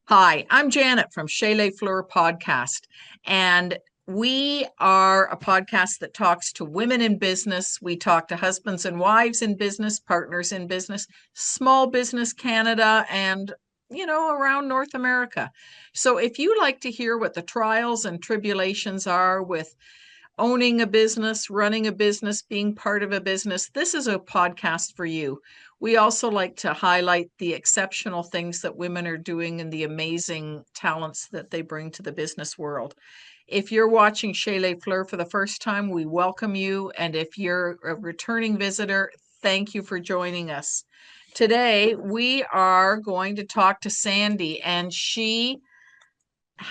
Hi, I'm Janet from Chez Les Fleur podcast, and we are a podcast that talks to women in business. We talk to husbands and wives in business, partners in business, small business Canada, and around North America. So if you like to hear what the trials and tribulations are with owning a business, running a business, being part of a business, this is a podcast for you. We also like to highlight the exceptional things that women are doing and the amazing talents that they bring to the business world. If you're watching Chez Les Fleur for the first time, we welcome you. And if you're a returning visitor, thank you for joining us. Today, we are going to talk to Sandy, and she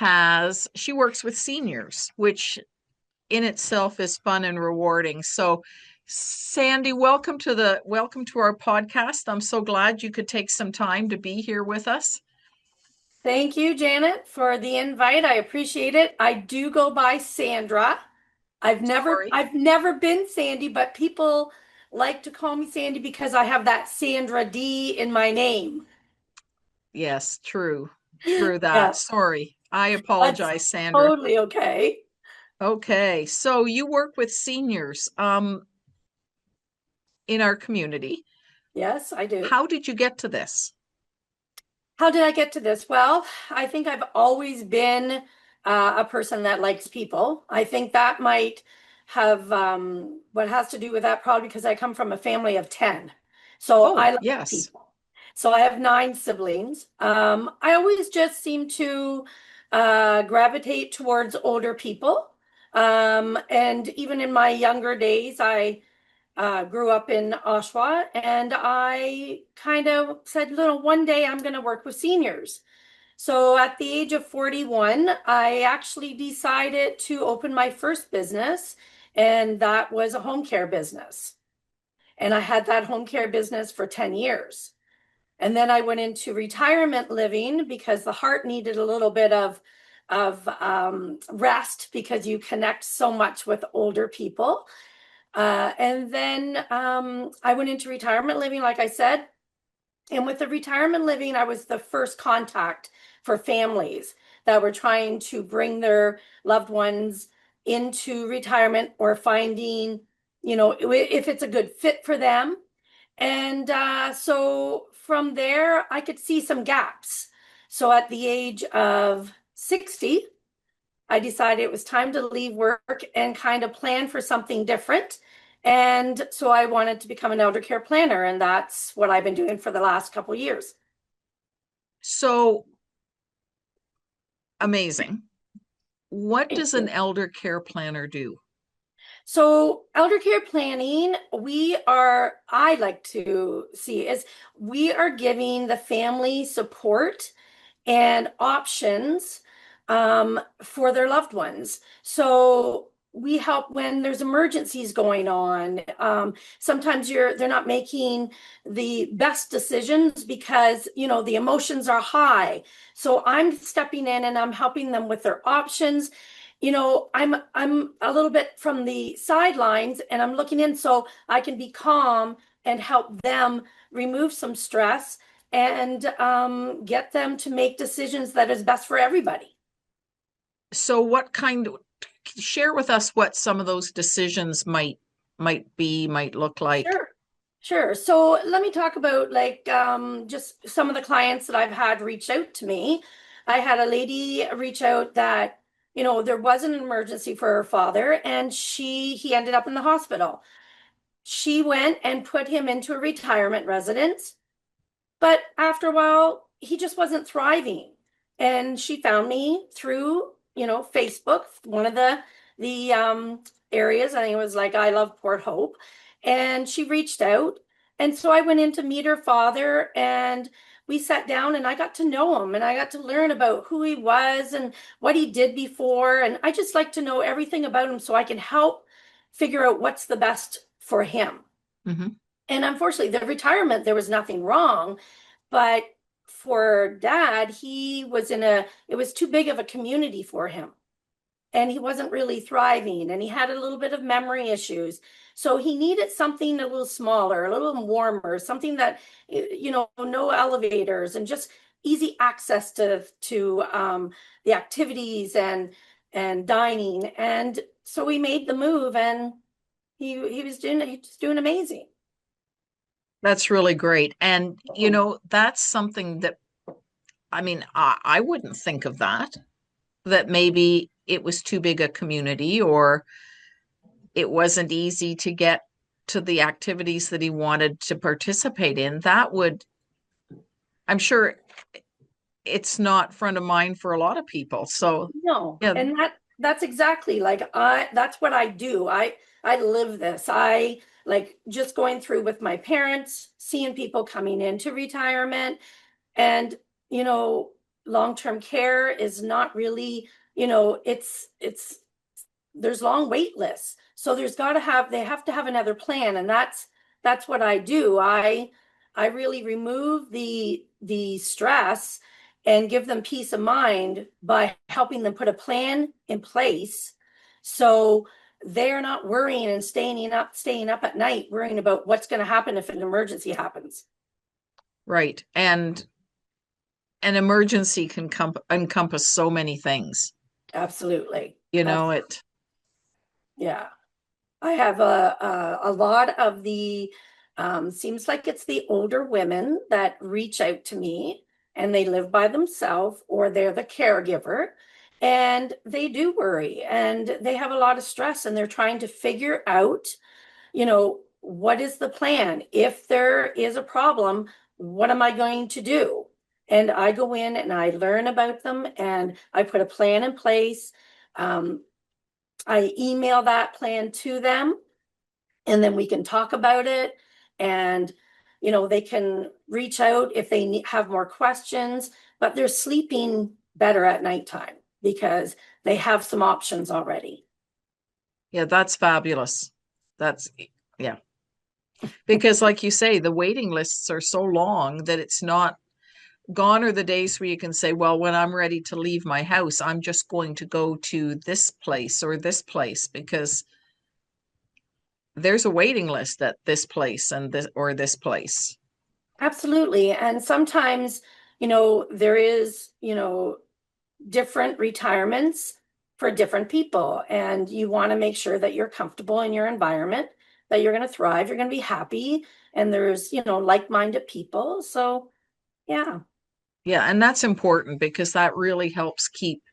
works with seniors, which in itself is fun and rewarding. So Sandy, welcome to our podcast. I'm so glad you could take some time to be here with us. Thank you, Janet, for the invite. I appreciate it. I do go by Sandra. I've never been Sandy, but people like to call me Sandy because I have that Sandra Dee in my name. Yes, true. True that. Yeah, Sorry. I that's apologize, Sandra. totally okay. Okay. So you work with seniors in our community. Yes, I do. How did you get to this? How did I get to this? Well, I think I've always been a person that likes people. I think that might have what has to do with that probably because I come from a family of 10. So I Oh, like yes. people. So I have 9 siblings. I always just seem to gravitate towards older people. And even in my younger days, I grew up in Oshawa, and I kind of said, one day I'm going to work with seniors. So at the age of 41, I actually decided to open my first business, and that was a home care business. And I had that home care business for 10 years. And then I went into retirement living because the heart needed a little bit of rest because you connect so much with older people. And then I went into retirement living, like I said. And with the retirement living, I was the first contact for families that were trying to bring their loved ones into retirement or finding, if it's a good fit for them. And so from there, I could see some gaps. So at the age of 60, I decided it was time to leave work and kind of plan for something different. And so I wanted to become an elder care planner, and that's what I've been doing for the last couple of years. So amazing. What Thank does an you. elder care planner do? So elder care planning, I like to see is we are giving the family support and options for their loved ones. So we help when there's emergencies going on. Sometimes they're not making the best decisions because the emotions are high. So I'm stepping in and I'm helping them with their options. I'm a little bit from the sidelines and I'm looking in so I can be calm and help them remove some stress and get them to make decisions that is best for everybody. So share with us what some of those decisions might look like. Sure. Sure. So let me talk about like just some of the clients that I've had reach out to me. I had a lady reach out that, there was an emergency for her father and he ended up in the hospital. She went and put him into a retirement residence. But after a while, he just wasn't thriving. And she found me through, Facebook, one of the areas. I think it was like I Love Port Hope. And she reached out. And so I went in to meet her father and we sat down and I got to know him and I got to learn about who he was and what he did before. And I just like to know everything about him so I can help figure out what's the best for him. Mm-hmm. And unfortunately, the retirement, there was nothing wrong. But for dad, it was too big of a community for him. And he wasn't really thriving. And he had a little bit of memory issues. So he needed something a little smaller, a little warmer, something that, no elevators and just, easy access to the activities and dining. And so we made the move, and he's doing amazing. That's really great. And, you know, that's something that, I mean, I wouldn't think of that, that maybe it was too big a community or it wasn't easy to get to the activities that he wanted to participate in. That would, I'm sure it's not front of mind for a lot of people. So, No, yeah, and that's exactly like that's what I do. I live this. I like just going through with my parents, seeing people coming into retirement, and you know, long-term care is not really, you know, it's there's long wait lists. So they have to have another plan, and that's what I do. I really remove the stress and give them peace of mind by helping them put a plan in place, so they're not worrying and staying up at night worrying about what's going to happen if an emergency happens. right. And an emergency can encompass so many things. Absolutely. You know, it. Yeah. I have a lot of the seems like it's the older women that reach out to me, and they live by themselves or they're the caregiver, and they do worry and they have a lot of stress, and they're trying to figure out, you know, what is the plan? If there is a problem, what am I going to do? And I go in and I learn about them and I put a plan in place. Um, I email that plan to them, and then we can talk about it. And you know, they can reach out if they have more questions, but they're sleeping better at nighttime because they have some options already. Yeah, that's fabulous. That's, yeah. Because, like you say, the waiting lists are so long that it's not, gone are the days where you can say, well, when I'm ready to leave my house, I'm just going to go to this place or this place, because there's a waiting list at this place and this or this place. Absolutely. And sometimes, you know, there is, you know, different retirements for different people, and you want to make sure that you're comfortable in your environment, that you're going to thrive, you're going to be happy, and there's, you know, like-minded people. So, yeah. Yeah, and that's important because that really helps keep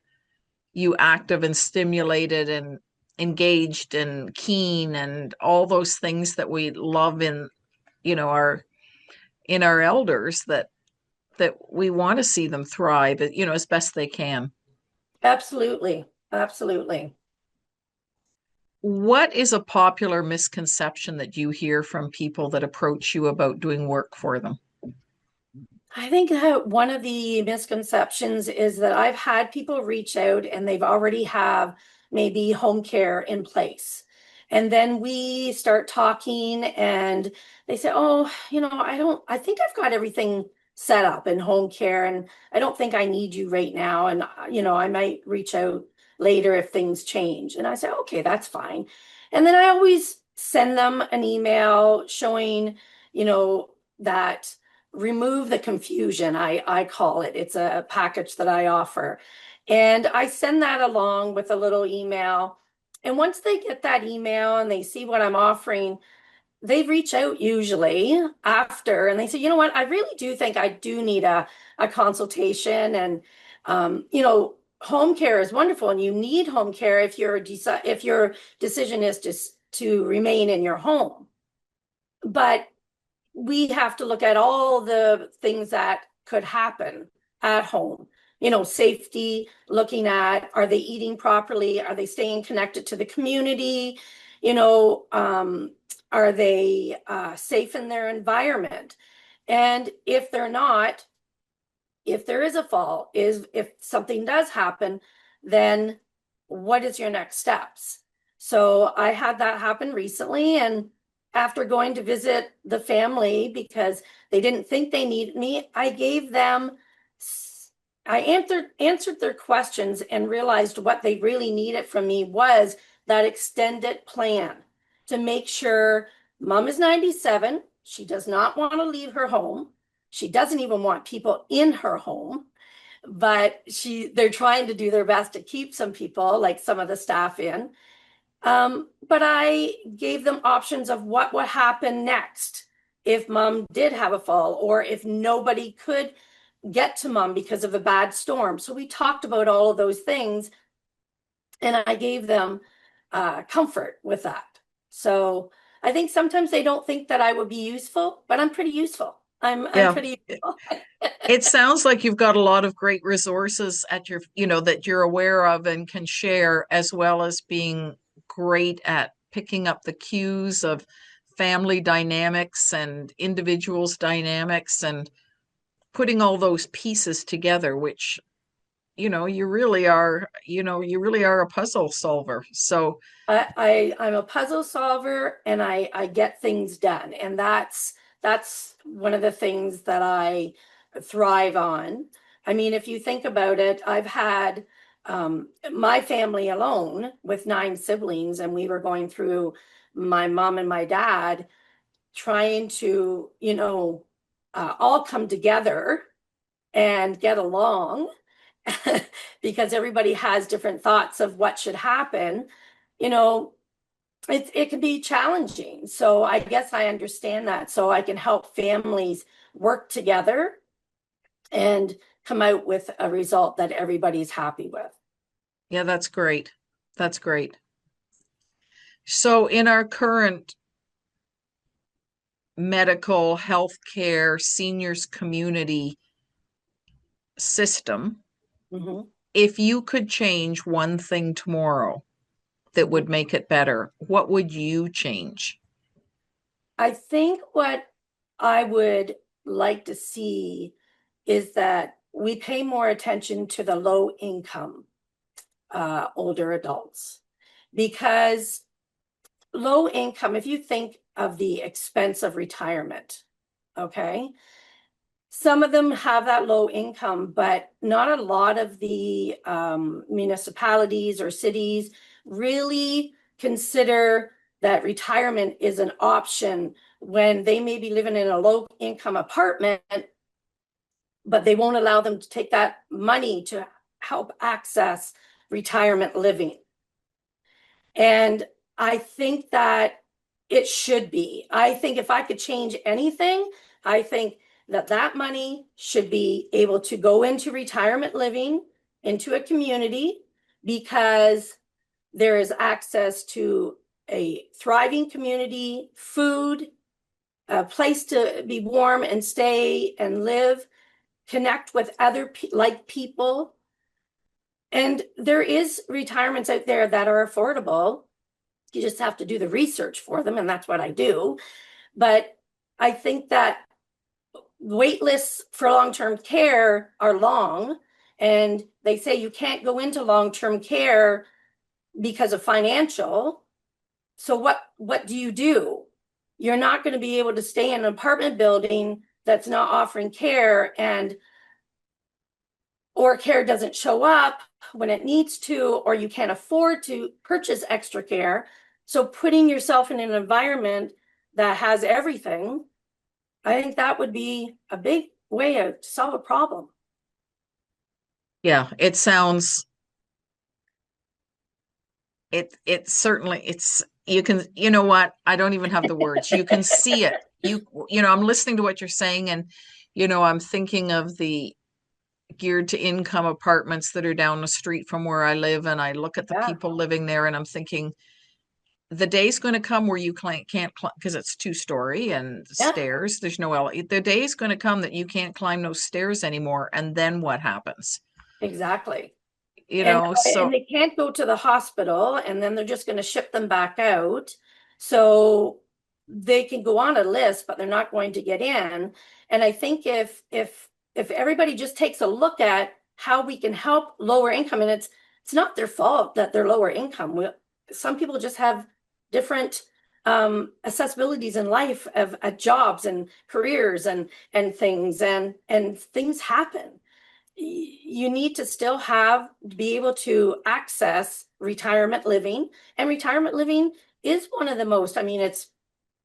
you active and stimulated and engaged and keen and all those things that we love in, you know, our in our elders, that we want to see them thrive, you know, as best they can. Absolutely. Absolutely. What is a popular misconception that you hear from people that approach you about doing work for them? I think that one of the misconceptions is that I've had people reach out and they've already have maybe home care in place. And then we start talking and they say, "Oh, you know, I think I've got everything set up in home care, and I don't think I need you right now. And, you know, I might reach out later if things change." And I say, "Okay, that's fine." And then I always send them an email showing, you know, that remove the confusion, I call it. It's a package that I offer. And I send that along with a little email. And once they get that email and they see what I'm offering, they reach out usually after and they say, "You know what, I really do think I do need a consultation." And you know, home care is wonderful, and you need home care if if your decision is to remain in your home. But we have to look at all the things that could happen at home. You know, safety, looking at, are they eating properly? Are they staying connected to the community? You know, are they safe in their environment? And if they're not, if there is a fall, if something does happen, then what is your next steps? So I had that happen recently, and after going to visit the family because they didn't think they needed me, I answered their questions and realized what they really needed from me was that extended plan to make sure mom is 97. She does not want to leave her home. She doesn't even want people in her home, but they're trying to do their best to keep some people, like some of the staff in. But I gave them options of what would happen next if mom did have a fall, or if nobody could get to mom because of a bad storm. So we talked about all of those things, and I gave them comfort with that. So I think sometimes they don't think that I would be useful, but I'm pretty useful. I'm Yeah. pretty useful. It sounds like you've got a lot of great resources at your, that you're aware of and can share, as well as being great at picking up the cues of family dynamics and individuals dynamics and putting all those pieces together, which, you really are a puzzle solver. So I'm a puzzle solver, and I get things done. And that's one of the things that I thrive on. I mean, if you think about it, I've had my family alone with 9 siblings, and we were going through my mom and my dad trying to, all come together and get along because everybody has different thoughts of what should happen. You know, it can be challenging. So I guess I understand that. So I can help families work together and come out with a result that everybody's happy with. yeah, that's great. That's great. So in our current medical, healthcare, seniors community system, Mhm. if you could change one thing tomorrow that would make it better, what would you change? I think what I would like to see is that we pay more attention to the low income older adults, because low income, if you think of the expense of retirement, okay, some of them have that low income, but not a lot of the municipalities or cities really consider that retirement is an option when they may be living in a low income apartment, but they won't allow them to take that money to help access retirement living. And I think that it should be. I think if I could change anything, I think that that money should be able to go into retirement living, into a community, because there is access to a thriving community, food, a place to be warm and stay and live, connect with other like people. And there is retirements out there that are affordable. You just have to do the research for them, and that's what I do. But I think that wait lists for long-term care are long, and they say you can't go into long-term care because of financial. So what do you do? You're not going to be able to stay in an apartment building that's not offering care, or care doesn't show up when it needs to, or you can't afford to purchase extra care. So putting yourself in an environment that has everything, I think that would be a big way to solve a problem. Yeah, it sounds it certainly it's you can what, I don't even have the words. You can see it. I'm listening to what you're saying, and I'm thinking of the geared to income apartments that are down the street from where I live, and I look at the Yeah, people living there, and I'm thinking the day's going to come where you can't because it's 2-story and yeah, stairs. There's no the day's going to come that you can't climb those stairs anymore, and then what happens? exactly. And So they can't go to the hospital, and then they're just going to ship them back out. So they can go on a list, but they're not going to get in. And I think if everybody just takes a look at how we can help lower income, and it's not their fault that they're lower income. Some people just have different accessibilities in life of at jobs and careers and things, and things happen. You need to still be able to access retirement living, and retirement living is one of the most, I mean, it's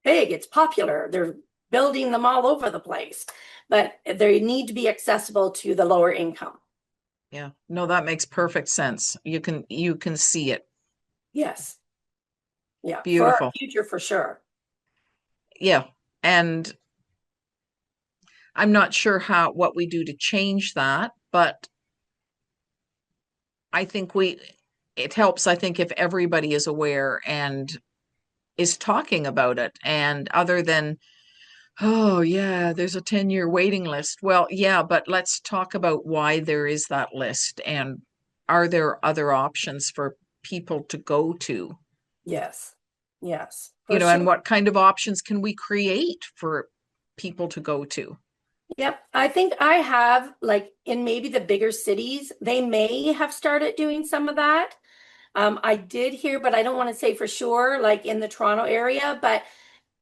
big, it's popular. There are building them all over the place, but they need to be accessible to the lower income. Yeah. No, that makes perfect sense. You can see it. Yes. Yeah. For our Beautiful. future, for sure. Yeah. And I'm not sure what we do to change that, but I think it helps, I think, if everybody is aware and is talking about it. And other than, oh, yeah, there's a 10-year waiting list. Well, yeah, but let's talk about why there is that list and are there other options for people to go to? Yes. Yes, for And sure. what kind of options can we create for people to go to? Yep. I think I have, like, in maybe the bigger cities, they may have started doing some of that. I did hear, but I don't want to say for sure, like in the Toronto area, but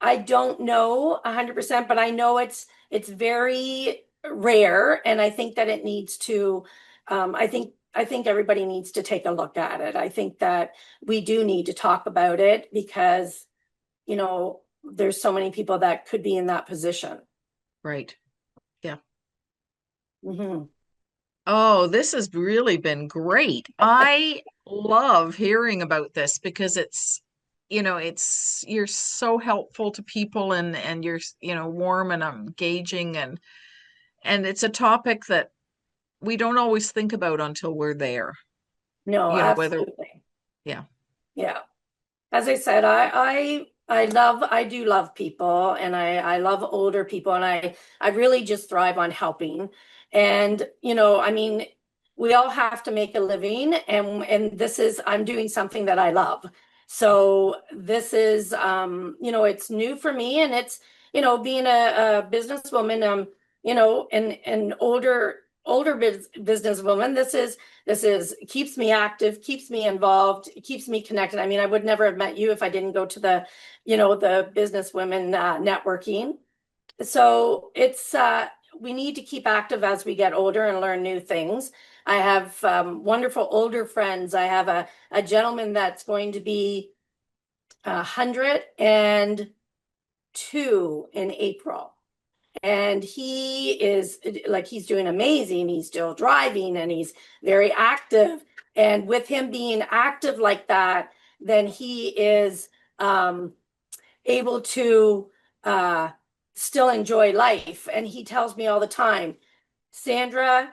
I don't know 100%, but I know it's very rare, and I think that it needs to. I think everybody needs to take a look at it. I think that we do need to talk about it because there's so many people that could be in that position. Right. Yeah. Hmm. Oh, this has really been great. I love hearing about this because you're so helpful to people and you're, warm and engaging and it's a topic that we don't always think about until we're there. No, Whether, absolutely. yeah, Yeah. As I said, I do love people, and I love older people, and I really just thrive on helping. And I mean, we all have to make a living, and I'm doing something that I love. So this is it's new for me, and it's being a businesswoman, and older businesswoman. This is keeps me active, keeps me involved, keeps me connected. I mean, I would never have met you if I didn't go to the business women networking. So we need to keep active as we get older and learn new things. I have wonderful older friends. I have a gentleman that's going to be 102 in April. And he is like, he's doing amazing. He's still driving and he's very active. And with him being active like that, then he is able to uh, still enjoy life. And he tells me all the time, Sandra,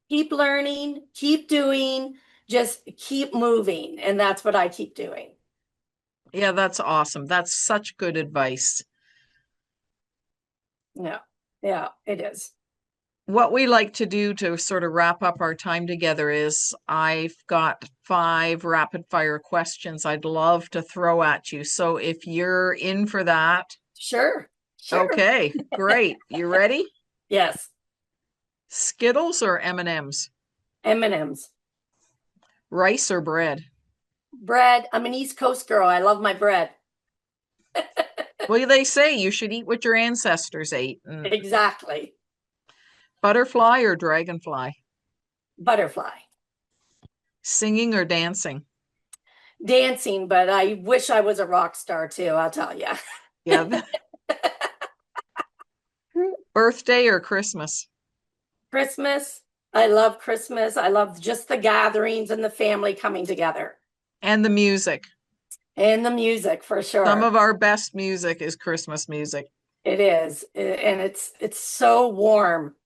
keep learning, keep doing, just keep moving. And that's what I keep doing. yeah, that's awesome. That's such good advice. Yeah, yeah, it is. What we like to do to sort of wrap up our time together is I've got 5 rapid fire questions I'd love to throw at you. So if you're in for that, Sure, sure. okay, great. You ready? Yes, Skittles or M&Ms? M&Ms. Rice or bread? Bread. I'm an East Coast girl. I love my bread. Well, they say you should eat what your ancestors ate. And Exactly. butterfly or dragonfly? Butterfly. Singing or dancing? Dancing, but I wish I was a rock star too, I'll tell you. Yeah. Birthday or Christmas? Christmas. I love Christmas. I love just the gatherings and the family coming together. And the music. And the music for Some sure. of our best music is Christmas music. It is. And it's so warm.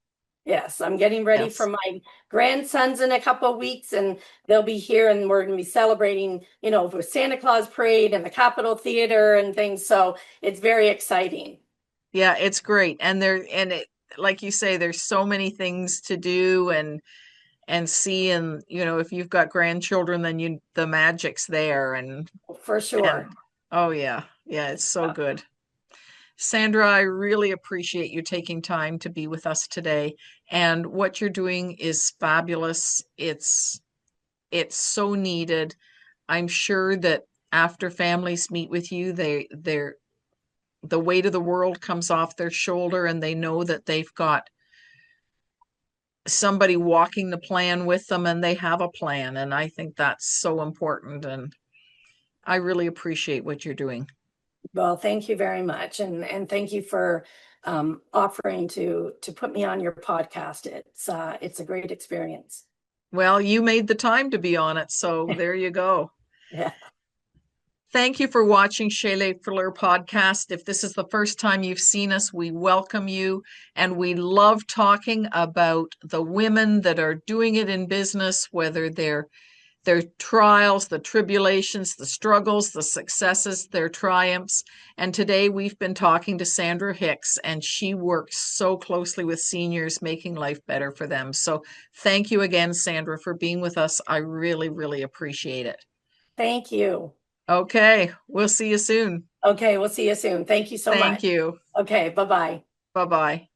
Yes, I'm getting ready for Yes. my grandsons in a couple of weeks, and they'll be here, and we're going to be celebrating, with Santa Claus Parade and the Capitol Theater and things. So it's very exciting. Yeah, it's great. And like you say, there's so many things to do and see and if you've got grandchildren then the magic's there For and sure. oh yeah. Yeah, it's so Yeah. good. Sandra, I really appreciate you taking time to be with us today. And what you're doing is fabulous. It's so needed. I'm sure that after families meet with you, they're the weight of the world comes off their shoulder and they know that they've got somebody walking the plan with them and they have a plan. And I think that's so important. And I really appreciate what you're doing. Well, thank you very much. And thank you for offering to put me on your podcast. It's a great experience. Well, you made the time to be on it, so there you go. Yeah. Thank you for watching Chez Les Fleur podcast. If this is the first time you've seen us, we welcome you. And we love talking about the women that are doing it in business, whether they're their trials, the tribulations, the struggles, the successes, their triumphs. And today we've been talking to Sandra Hicks, and she works so closely with seniors, making life better for them. So thank you again, Sandra, for being with us. I really, really appreciate it. Thank you. Okay, we'll see you soon. Okay, we'll see you soon. Thank you so much. Thank you. Okay, bye-bye. Bye-bye.